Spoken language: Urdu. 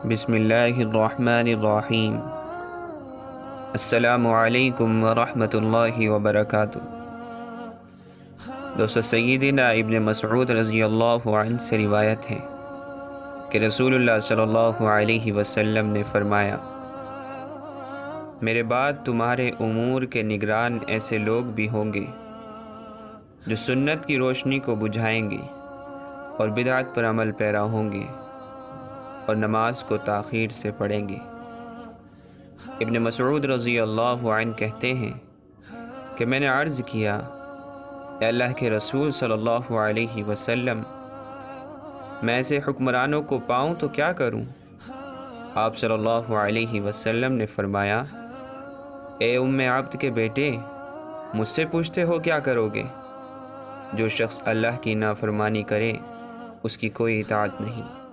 بسم اللہ الرحمن الرحیم۔ السلام علیکم ورحمۃ اللہ وبرکاتہ۔ دوستو، سیدنا ابن مسعود رضی اللہ عنہ سے روایت ہے کہ رسول اللہ صلی اللہ علیہ وسلم نے فرمایا، میرے بعد تمہارے امور کے نگران ایسے لوگ بھی ہوں گے جو سنت کی روشنی کو بجھائیں گے اور بدعت پر عمل پیرا ہوں گے اور نماز کو تاخیر سے پڑھیں گے۔ ابن مسعود رضی اللہ عنہ کہتے ہیں کہ میں نے عرض کیا، اے اللہ کے رسول صلی اللہ علیہ وسلم، میں ایسے حکمرانوں کو پاؤں تو کیا کروں؟ آپ صلی اللہ علیہ وسلم نے فرمایا، اے ام عبد کے بیٹے، مجھ سے پوچھتے ہو کیا کرو گے؟ جو شخص اللہ کی نافرمانی کرے اس کی کوئی اطاعت نہیں۔